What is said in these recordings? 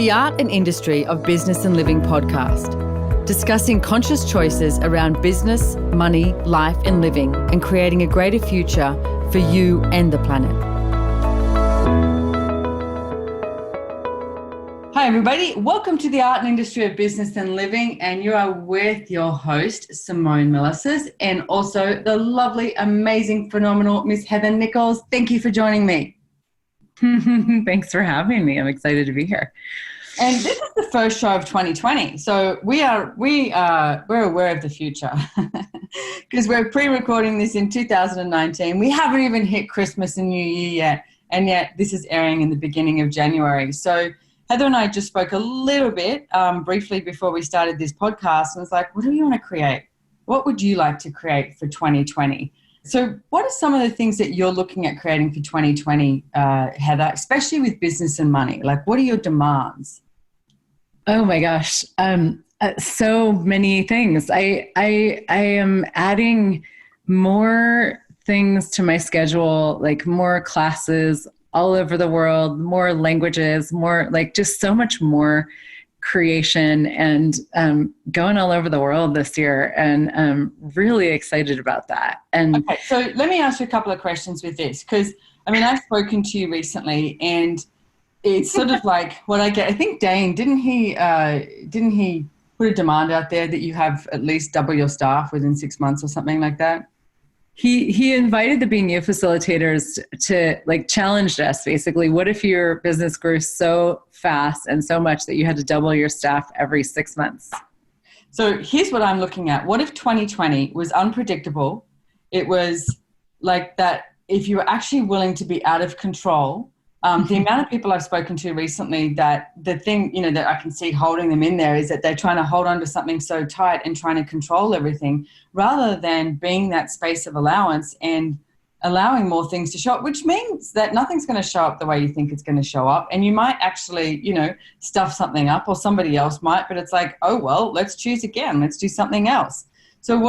the Art and Industry of Business and Living podcast, discussing conscious choices around business, money, life and living, and creating a greater future for you and the planet. Hi everybody, welcome to the Art and Industry of Business and Living, and you are with your host Simone Milasas and also the lovely, amazing, phenomenal Miss Heather Nichols. Thank you for joining me. Thanks for having me. I'm excited to be here. And this is the first show of 2020, so we're aware of the future because we're pre-recording this in 2019. We haven't even hit Christmas and New Year yet, and yet this is airing in the beginning of January. So Heather and I just spoke a little bit briefly before we started this podcast, and it's like, what do you want to create? What would you like to create for 2020? So what are some of the things that you're looking at creating for 2020, Heather, especially with business and money? Like, what are your demands? Oh my gosh. So many things. I am adding more things to my schedule, like more classes all over the world, more languages, more like just so much more creation, and going all over the world this year, and I'm really excited about that. And okay, so let me ask you a couple of questions with this, because I mean, I've spoken to you recently, and it's sort of like what I get. I think Dane, didn't he put a demand out there that you have at least double your staff within 6 months or something like that? He invited the Being You facilitators to like challenged us basically. What if your business grew so fast and so much that you had to double your staff every 6 months? So here's what I'm looking at. What if 2020 was unpredictable? It was like that if you were actually willing to be out of control. The amount of people I've spoken to recently, that the thing, you know, that I can see holding them in there is that they're trying to hold on to something so tight and trying to control everything rather than being that space of allowance and allowing more things to show up, which means that nothing's going to show up the way you think it's going to show up. And you might actually, you know, stuff something up, or somebody else might, but it's like, oh, well, let's choose again. Let's do something else. So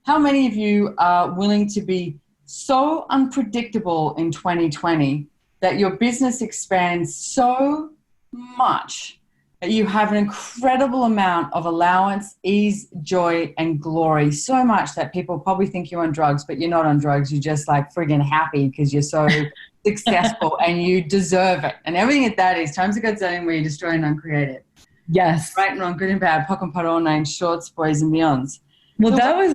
how many of you are willing to be so unpredictable in 2020 that your business expands so much that you have an incredible amount of allowance, ease, joy, and glory, so much that people probably think you're on drugs, but you're not on drugs. You're just like friggin' happy because you're so successful and you deserve it. And everything that is, times of God's where you destroy and uncreate it. Yes. Right and wrong, good and bad, pock and pot, all nine, shorts, boys and beyonds. Well, that was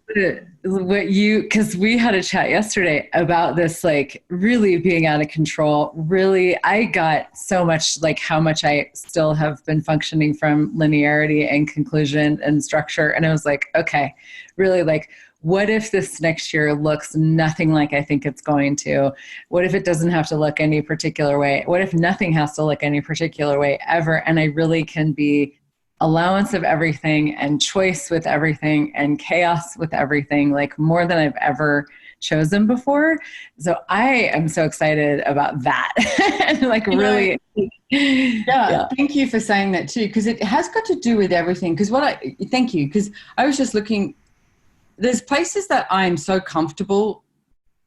what because we had a chat yesterday about this, like really being out of control. Really, I got so much, like how much I still have been functioning from linearity and conclusion and structure. And I was like, okay, really, like, what if this next year looks nothing like I think it's going to? What if it doesn't have to look any particular way? What if nothing has to look any particular way ever? And I really can be allowance of everything and choice with everything and chaos with everything, like more than I've ever chosen before. So I am so excited about that. Like really. Yeah, thank you for saying that too, because it has got to do with everything. Thank you, because I was just looking, there's places that I'm so comfortable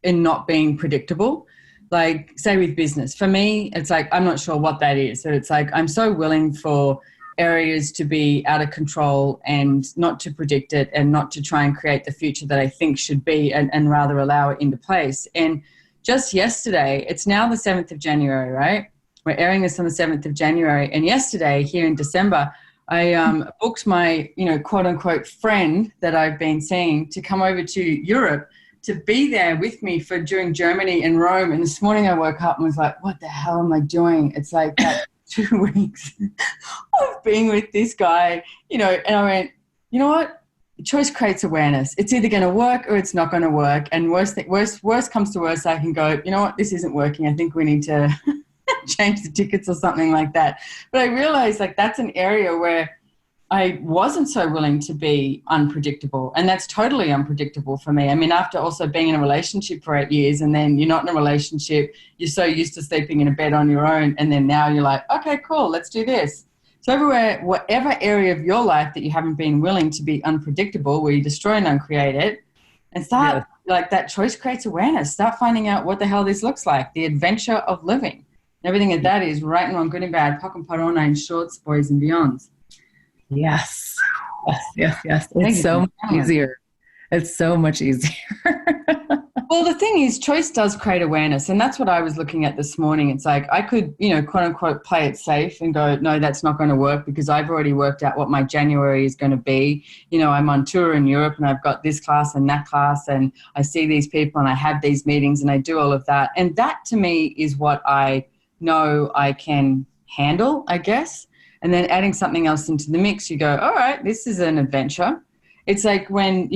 in not being predictable. Like say with business, for me, it's like, I'm not sure what that is. So it's like, I'm so willing for areas to be out of control and not to predict it and not to try and create the future that I think should be, and rather allow it into place. And just yesterday, it's now the 7th of January, right? We're airing this on the 7th of January. And yesterday here in December, I booked my, you know, quote unquote friend that I've been seeing to come over to Europe to be there with me during Germany and Rome. And this morning I woke up and was like, what the hell am I doing? It's like that 2 weeks of being with this guy, you know, and I went, you know what? Choice creates awareness. It's either going to work or it's not going to work. And worst comes to worst, I can go, you know what? This isn't working. I think we need to change the tickets or something like that. But I realized like that's an area where I wasn't so willing to be unpredictable, and that's totally unpredictable for me. I mean, after also being in a relationship for 8 years, and then you're not in a relationship, you're so used to sleeping in a bed on your own, and then now you're like, okay, cool, let's do this. So everywhere, whatever area of your life that you haven't been willing to be unpredictable, where you destroy and uncreate it, and like that choice creates awareness. Start finding out what the hell this looks like, the adventure of living. Everything that that is right and wrong, good and bad, pock and pot, all nine shorts, boys and beyonds. Yes. Yes, yes, yes. Thank It's so you. much easier. It's so much easier. Well, the thing is, choice does create awareness. And that's what I was looking at this morning. It's like I could, quote unquote, play it safe and go, no, that's not going to work because I've already worked out what my January is going to be. I'm on tour in Europe and I've got this class and that class and I see these people and I have these meetings and I do all of that. And that to me is what I know I can handle, I guess. And then adding something else into the mix, you go, all right, this is an adventure. It's like when,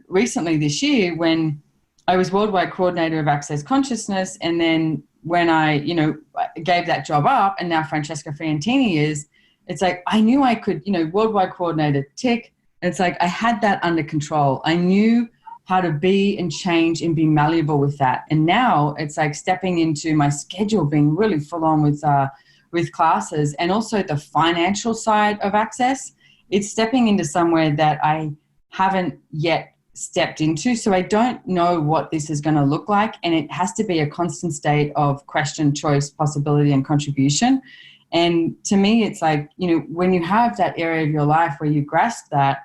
recently this year when I was worldwide coordinator of Access Consciousness. And then when I, gave that job up and now Francesca Fiantini is, it's like I knew I could, worldwide coordinator, tick. It's like I had that under control. I knew how to be and change and be malleable with that. And now it's like stepping into my schedule being really full on with classes and also the financial side of Access. It's stepping into somewhere that I haven't yet stepped into. So I don't know what this is going to look like. And it has to be a constant state of question, choice, possibility, and contribution. And to me, it's like, when you have that area of your life where you grasp that,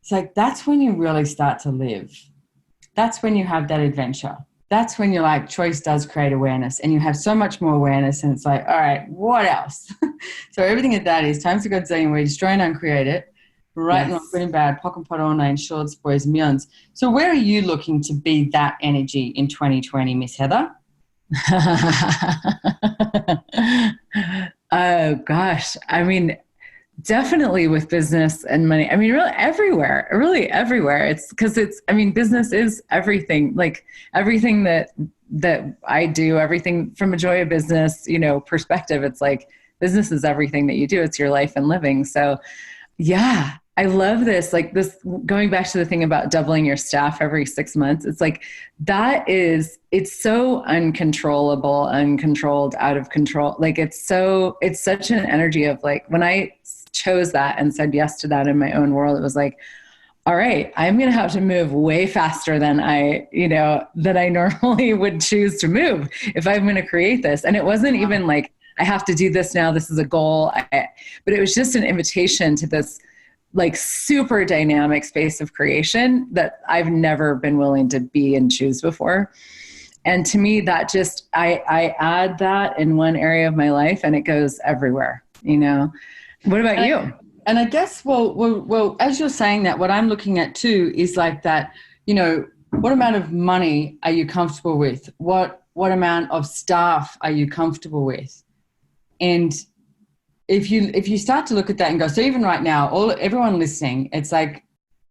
it's like, that's when you really start to live. That's when you have that adventure. That's when you're like, choice does create awareness and you have so much more awareness. And it's like, all right, what else? So everything of that is times to Godzillion, we destroy and uncreate it. Right, yes. Not good and bad, pock and pot, all nine shorts, boys and beyonds. So where are you looking to be that energy in 2020, Miss Heather? Oh, gosh. I mean, definitely with business and money. I mean, really everywhere. It's because business is everything, like everything that I do, everything from a joy of business, perspective. It's like business is everything that you do. It's your life and living. So yeah, I love this. Like this, going back to the thing about doubling your staff every 6 months. It's like, it's so uncontrollable, uncontrolled, out of control. Like it's such an energy of like, when I chose that and said yes to that in my own world, it was like, all right, I'm going to have to move way faster than I normally would choose to move if I'm going to create this. And it wasn't even like, I have to do this now. This is a goal. But it was just an invitation to this like super dynamic space of creation that I've never been willing to be and choose before. And to me, that just, I add that in one area of my life and it goes everywhere, What about you? And I guess, well, as you're saying that, what I'm looking at too is like that, what amount of money are you comfortable with? What amount of staff are you comfortable with? And if you start to look at that and go, so even right now, everyone listening, it's like,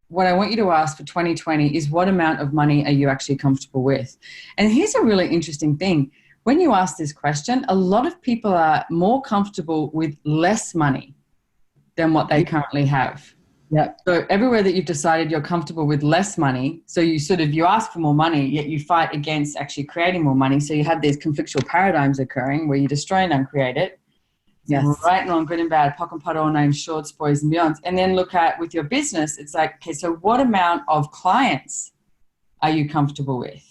what I want you to ask for 2020 is what amount of money are you actually comfortable with? And here's a really interesting thing. When you ask this question, a lot of people are more comfortable with less money than what they currently have. Yep. So everywhere that you've decided you're comfortable with less money, so you ask for more money, yet you fight against actually creating more money. So you have these conflictual paradigms occurring where you destroy and uncreate it. Yes. Right and wrong, good and bad, pock and pot, all nine shorts, boys and beyonds. And then look at with your business, it's like, okay, so what amount of clients are you comfortable with?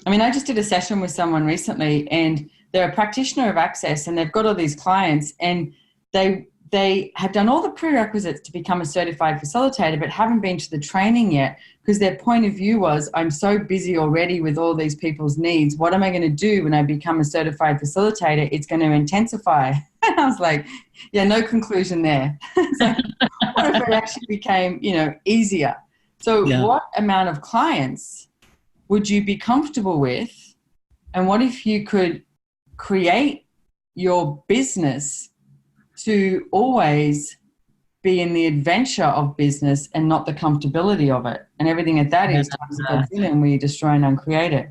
I mean, I just did a session with someone recently and they're a practitioner of Access and they've got all these clients and they have done all the prerequisites to become a certified facilitator, but haven't been to the training yet because their point of view was, I'm so busy already with all these people's needs. What am I going to do when I become a certified facilitator? It's going to intensify. And I was like, yeah, no conclusion there. So what if it actually became, easier? So What amount of clients would you be comfortable with? And what if you could create your business to always be in the adventure of business and not the comfortability of it? And everything that is times and we destroy and uncreate it.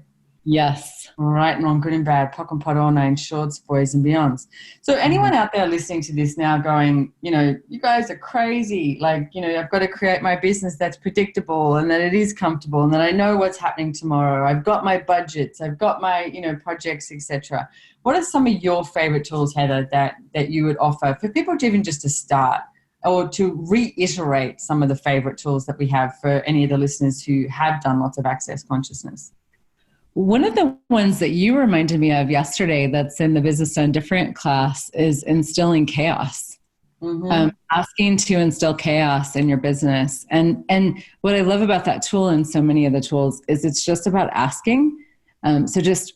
Yes. Right and wrong, good and bad, pock and pot, all nine shorts, boys and beyonds. So anyone out there listening to this now going, you guys are crazy. Like, I've got to create my business that's predictable and that it is comfortable and that I know what's happening tomorrow. I've got my budgets. I've got my, projects, etc. What are some of your favorite tools, Heather, that you would offer for people to even just to start or to reiterate some of the favorite tools that we have for any of the listeners who have done lots of Access consciousness? One of the ones that you reminded me of yesterday that's in the Business Done Different class is instilling chaos. Asking to instill chaos in your business. And what I love about that tool and so many of the tools is it's just about asking. So just,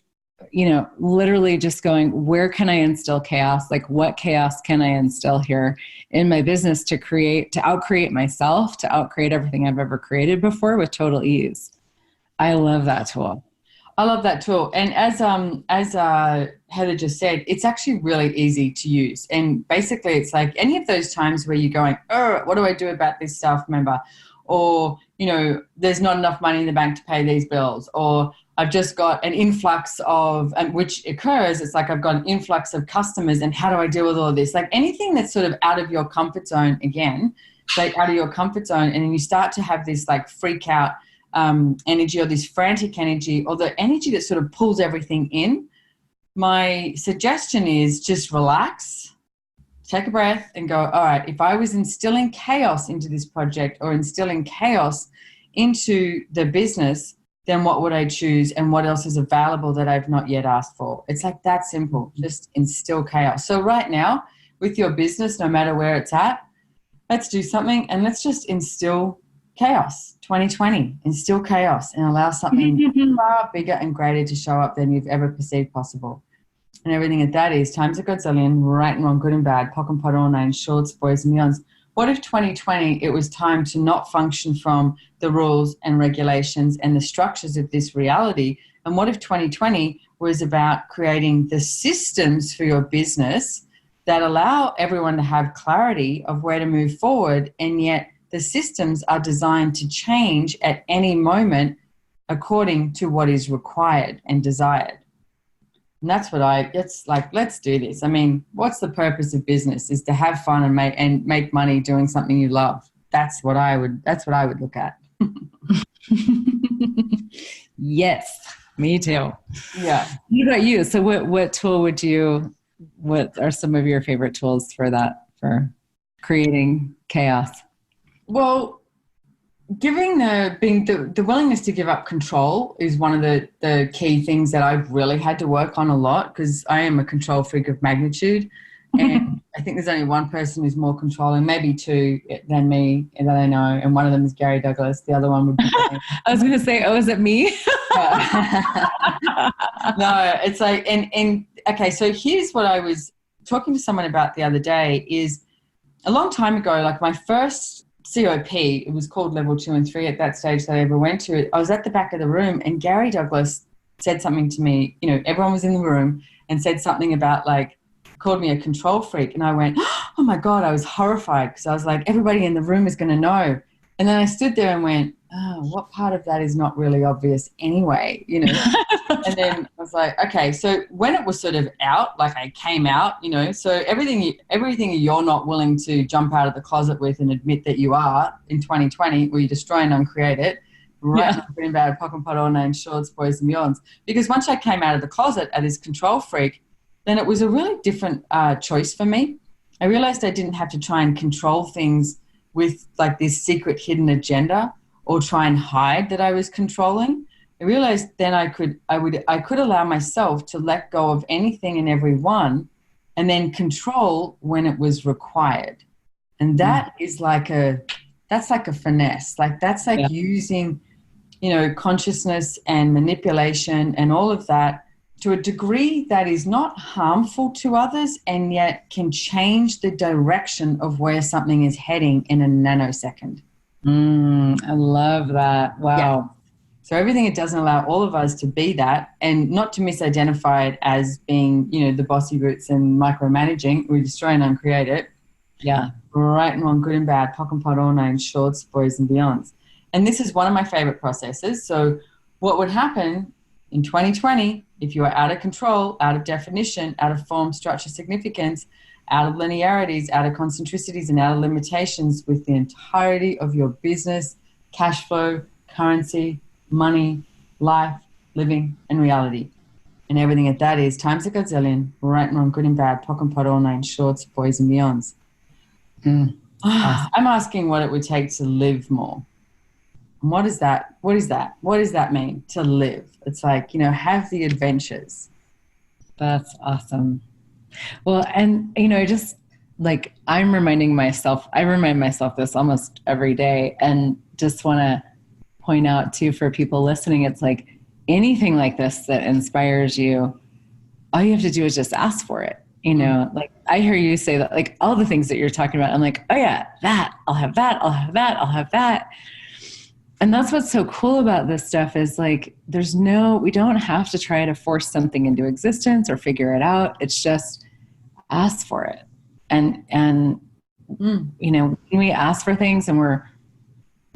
literally just going, where can I instill chaos? Like what chaos can I instill here in my business to outcreate myself, to outcreate everything I've ever created before with total ease. I love that tool. I love that tool. And as Heather just said, it's actually really easy to use. And basically it's like any of those times where you're going, oh, what do I do about this staff member? Or, there's not enough money in the bank to pay these bills. Or I've just got an influx of, which occurs, it's like I've got an influx of customers and how do I deal with all of this? Like anything that's sort of out of your comfort zone again, like out of your comfort zone. And then you start to have this like freak out energy or this frantic energy or the energy that sort of pulls everything in. My suggestion is just relax, take a breath and go, all right, if I was instilling chaos into this project or instilling chaos into the business, then what would I choose and what else is available that I've not yet asked for? It's like that simple, just instill chaos. So right now with your business, no matter where it's at, let's do something and let's just instill chaos. 2020, instill chaos and allow something far bigger and greater to show up than you've ever perceived possible. And everything at that is times a godzillion, right and wrong, good and bad, pock and pot, all nine, shorts, boys and beyonds. What if 2020, it was time to not function from the rules and regulations and the structures of this reality? And what if 2020 was about creating the systems for your business that allow everyone to have clarity of where to move forward, and yet the systems are designed to change at any moment according to what is required and desired. And that's what it's like, let's do this. I mean, what's the purpose of business? Is to have fun and make money doing something you love. That's what I would look at. Yes, me too. Yeah. What about you? So what tool what are some of your favorite tools for that, for creating chaos? Well, the willingness to give up control is one of the key things that I've really had to work on a lot, because I am a control freak of magnitude. And I think there's only one person who's more controlling, maybe two than me that I know. And one of them is Gary Douglas. The other one would be me. I was going to say, oh, is it me? No, it's like, and okay, so here's what I was talking to someone about the other day is a long time ago, like my first COP, it was called level 2 and 3 at that stage that I ever went to. I was at the back of the room and Gary Douglas said something to me, everyone was in the room and said something about called me a control freak. And I went, oh my God, I was horrified because I was like, everybody in the room is going to know. And then I stood there and went, oh, what part of that is not really obvious anyway, And then I was like, okay, so when it was sort of out, like I came out, so everything you're not willing to jump out of the closet with and admit that you are in 2020, where you destroy and uncreate it, right? Yeah. Green, bad, pock and pot, all names, shorts, boys and beyonds. Because once I came out of the closet as this control freak, then it was a really different choice for me. I realized I didn't have to try and control things with like this secret hidden agenda or try and hide that I was controlling. I realized then I could allow myself to let go of anything and everyone and then control when it was required. And that is that's like a finesse. Like that's like using, consciousness and manipulation and all of that to a degree that is not harmful to others and yet can change the direction of where something is heading in a nanosecond. I love that. Wow. Yeah. So everything it doesn't allow all of us to be that, and not to misidentify it as being, the bossy roots and micromanaging. We destroy and uncreate it. Yeah. Right and wrong, good and bad, pock and pot, all names, shorts, boys and beyonds. And this is one of my favorite processes. So what would happen in 2020 if you are out of control, out of definition, out of form, structure, significance, out of linearities, out of concentricities, and out of limitations with the entirety of your business, cash flow, currency, money, life, living, and reality. And everything at that is times a godzillion, right and wrong, good and bad, pock and pot, all nine, shorts, boys and beyonds. I'm asking what it would take to live more. And what is that? What is that? What does that mean to live? It's like, have the adventures. That's awesome. Well, and just like I remind myself this almost every day, and just want to point out too for people listening, it's like anything like this that inspires you, all you have to do is just ask for it. Like I hear you say that, like all the things that you're talking about, I'm like, oh yeah, that, I'll have that, I'll have that, I'll have that. And that's what's so cool about this stuff is like, we don't have to try to force something into existence or figure it out. It's just ask for it. And when we ask for things and we're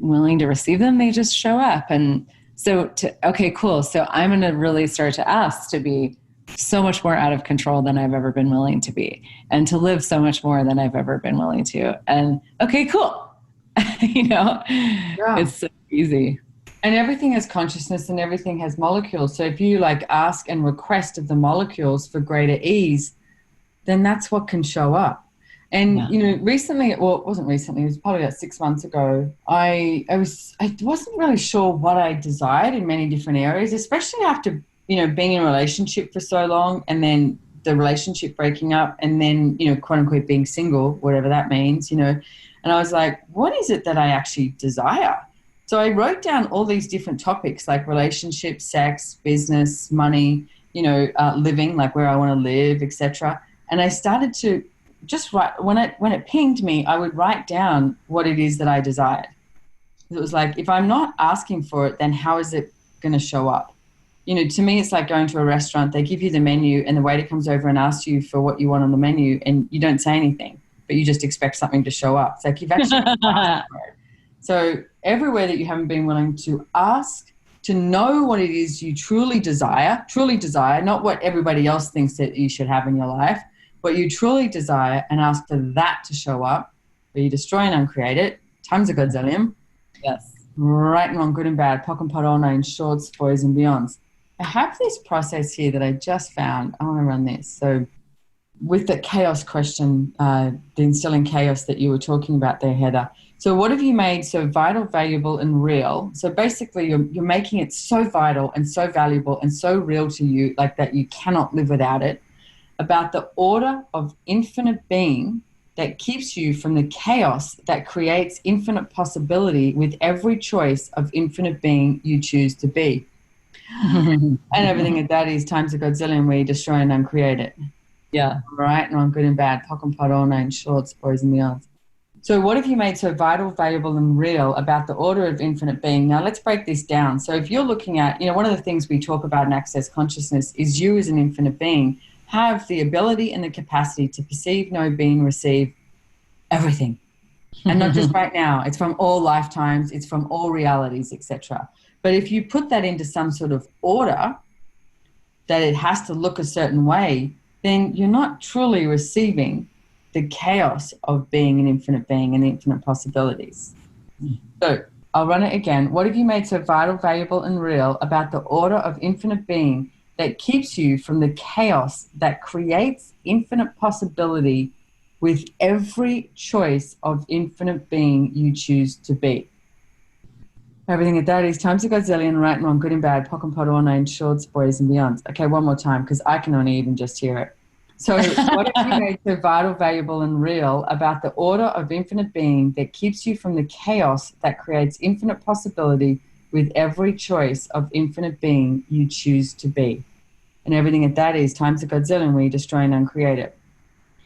willing to receive them, they just show up. And so okay, cool. So I'm going to really start to ask to be so much more out of control than I've ever been willing to be, and to live so much more than I've ever been willing to. And okay, cool. It's so easy. And everything has consciousness and everything has molecules. So if you like ask and request of the molecules for greater ease, then that's what can show up. And, recently, well, it wasn't recently, it was probably about 6 months ago, I wasn't really sure what I desired in many different areas, especially after, being in a relationship for so long, and then the relationship breaking up, and then, quote unquote, being single, whatever that means, and I was like, what is it that I actually desire? So I wrote down all these different topics like relationships, sex, business, money, living, like where I want to live, etc. And I started to just write, when it pinged me, I would write down what it is that I desired. It was like, if I'm not asking for it, then how is it going to show up? To me, it's like going to a restaurant. They give you the menu and the waiter comes over and asks you for what you want on the menu, and you don't say anything, but you just expect something to show up. It's like you've actually asked for it. So everywhere that you haven't been willing to ask, to know what it is you truly desire, not what everybody else thinks that you should have in your life, what you truly desire, and ask for that to show up, where you destroy and uncreate it, times a godzillion. Yes. Right and wrong, good and bad, pock and pot, all nine, shorts, boys and beyonds. I have this process here that I just found. I want to run this. So with the chaos question, the instilling chaos that you were talking about there, Heather. So what have you made so vital, valuable, and real? So basically you're making it so vital and so valuable and so real to you, like that you cannot live without it, about the order of infinite being that keeps you from the chaos that creates infinite possibility with every choice of infinite being you choose to be. And everything that is times a godzillion, where you destroy and uncreate it. Yeah. Right, and on good and bad, pock and pot, all nine, shorts, boys and beyonds. So what have you made so vital, valuable, and real about the order of infinite being? Now let's break this down. So if you're looking at, one of the things we talk about in Access Consciousness is you as an infinite being have the ability and the capacity to perceive, know, be, and receive everything. And not just right now. It's from all lifetimes. It's from all realities, etc. But if you put that into some sort of order, that it has to look a certain way, then you're not truly receiving the chaos of being an infinite being and infinite possibilities. So I'll run it again. What have you made so vital, valuable, and real about the order of infinite being that keeps you from the chaos that creates infinite possibility with every choice of infinite being you choose to be? Everything at that is times a godzillion, right and wrong, good and bad, pock and pot, all nine, shorts, boys and beyonds. Okay, one more time, because I can only even just hear it. So what have you made so vital, valuable, and real about the order of infinite being that keeps you from the chaos that creates infinite possibility with every choice of infinite being you choose to be? And everything at that is times a godzillion, where you destroy and uncreate it.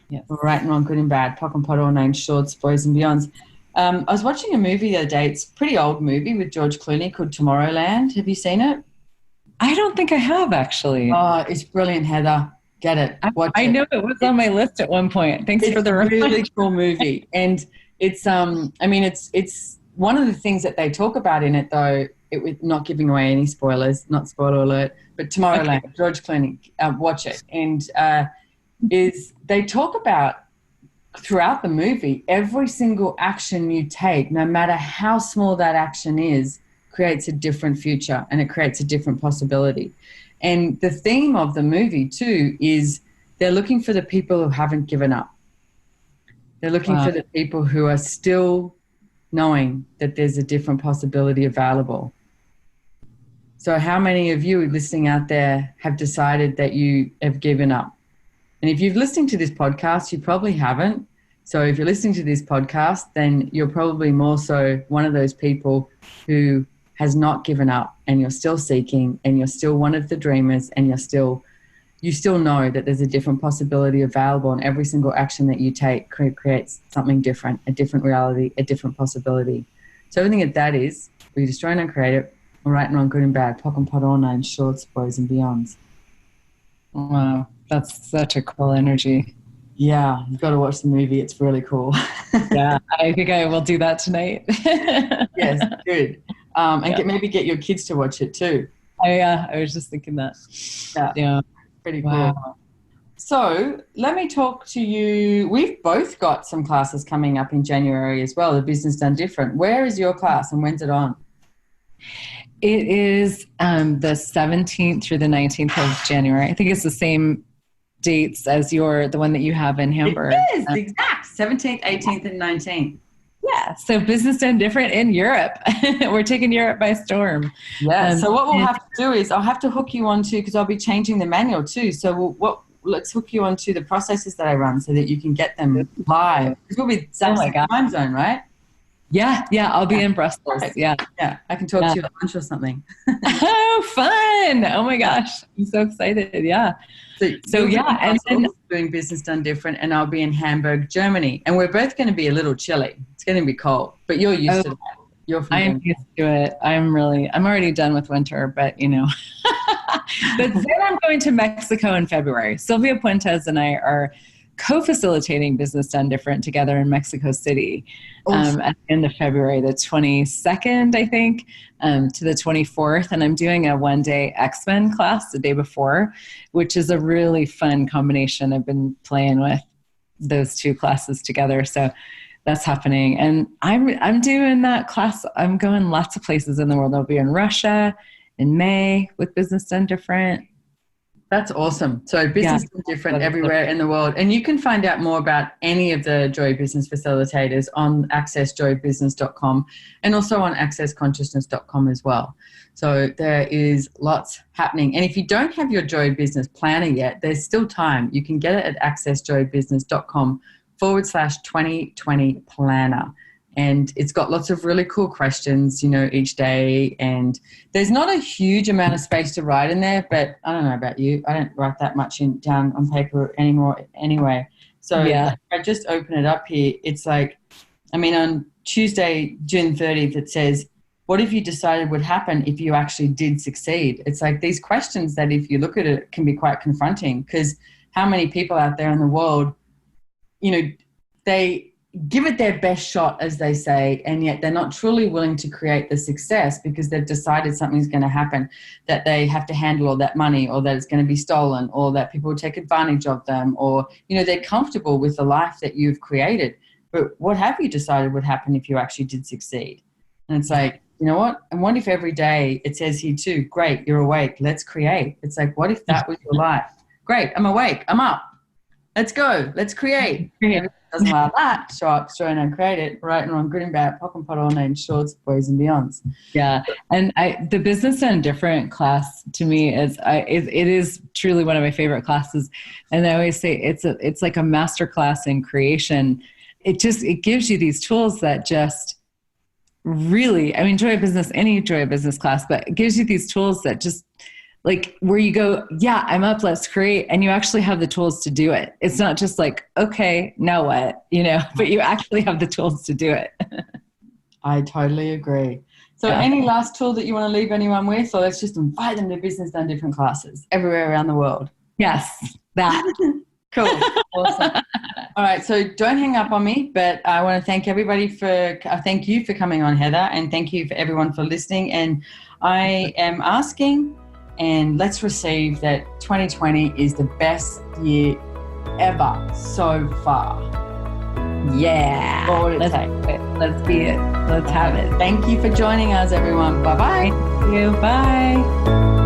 Yes. Right and wrong, good and bad, pock and pot, all nine, shorts, boys and beyonds. I was watching a movie the other day. It's a pretty old movie with George Clooney called Tomorrowland. Have you seen it? I don't think I have, actually. Oh, it's brilliant, Heather. Get it. Watch it. I know it was on my list at one point. Thanks for the reminder. It's a really cool movie. And it's it's one of the things that they talk about in it, though, with not giving away any spoilers, not spoiler alert, but Tomorrowland, okay. George Clooney, watch it. And is they talk about throughout the movie, every single action you take, no matter how small that action is, creates a different future and it creates a different possibility. And the theme of the movie too is they're looking for the people who haven't given up. They're looking for the people who are still knowing that there's a different possibility available. So how many of you listening out there have decided that you have given up? And if you've listened to this podcast, you probably haven't. So if you're listening to this podcast, then you're probably more so one of those people who has not given up, and you're still seeking, and you're still one of the dreamers, and you still know that there's a different possibility available, and every single action that you take creates something different, a different reality, a different possibility. So everything that is, we destroy and uncreate it, right and wrong, good and bad, POC and POD, all nine shorts, boys and beyonds. Wow, that's such a cool energy. Yeah, you've got to watch the movie. It's really cool. Yeah, I think I will do that tonight. Yes, good. And maybe get your kids to watch it too. Oh, yeah, I was just thinking that. Yeah. Pretty cool. Wow. So let me talk to you. We've both got some classes coming up in January as well, the Business Done Different. Where is your class and when's it on? It is the 17th through the 19th of January. I think it's the same dates as the one that you have in Hamburg. It is, exact. 17th, 18th, and 19th. Yeah, so Business Done Different in Europe. We're taking Europe by storm. Yeah, so what we'll have to do is I'll have to hook you onto, because I'll be changing the manual too, so let's hook you onto the processes that I run so that you can get them live. Because we'll be time zone, right? Yeah, I'll be in Brussels. Right. Yeah, I can talk to you at lunch or something. Oh, fun! Oh my gosh, I'm so excited. Yeah. So yeah, and then doing Business Done Different, and I'll be in Hamburg, Germany, and we're both going to be a little chilly. It's going to be cold, but you're used to that. You're from I'm used to it. I'm already done with winter, but you know. But then I'm going to Mexico in February. Sylvia Puentes and I are co-facilitating Business Done Different together in Mexico City at the end of February, the 22nd, I think, to the 24th. And I'm doing a one-day X-Men class the day before, which is a really fun combination. I've been playing with those two classes together. So that's happening. And I'm doing that class. I'm going lots of places in the world. I'll be in Russia in May with Business Done Different. That's awesome. So Business Done Different everywhere in the world. And you can find out more about any of the Joy Business facilitators on accessjoybusiness.com and also on accessconsciousness.com as well. So there is lots happening. And if you don't have your Joy Business planner yet, there's still time. You can get it at accessjoybusiness.com/2020 planner. And it's got lots of really cool questions, each day. And there's not a huge amount of space to write in there, but I don't know about you. I don't write that much down on paper anymore anyway. So if I just open it up here, it's like, on Tuesday, June 30th, it says, what if you decided would happen if you actually did succeed? It's like these questions that if you look at it can be quite confronting, because how many people out there in the world, they give it their best shot, as they say, and yet they're not truly willing to create the success because they've decided something's going to happen, that they have to handle all that money, or that it's going to be stolen, or that people will take advantage of them, or, they're comfortable with the life that you've created. But what have you decided would happen if you actually did succeed? And it's like, you know what? And what if every day it says here too, great, you're awake, let's create. It's like, what if that was your life? Great, I'm awake, I'm up. Let's go, let's create. Doesn't allow that, show up, destroy and uncreate it, right and wrong, good and bad, POC and POD, all named shorts, boys and beyonds. Yeah, and the Business Done Different class to me is it is truly one of my favorite classes, and I always say it's like a master class in creation. It gives you these tools that just really, Joy of Business, any Joy of Business class, but it gives you these tools that just like where you go, yeah, I'm up, let's create. And you actually have the tools to do it. It's not just like, okay, now what, but you actually have the tools to do it. I totally agree. So any last tool that you want to leave anyone with, or let's just invite them to Business Done Different classes everywhere around the world? Yes, that. Cool. Awesome. All right. So don't hang up on me, but I want to thank everybody thank you for coming on, Heather, and thank you for everyone for listening. And I am asking, and let's receive that 2020 is the best year ever so far. Yeah. Let's be it. Let's have it. Thank you for joining us, everyone. Bye-bye. Thank you. Bye.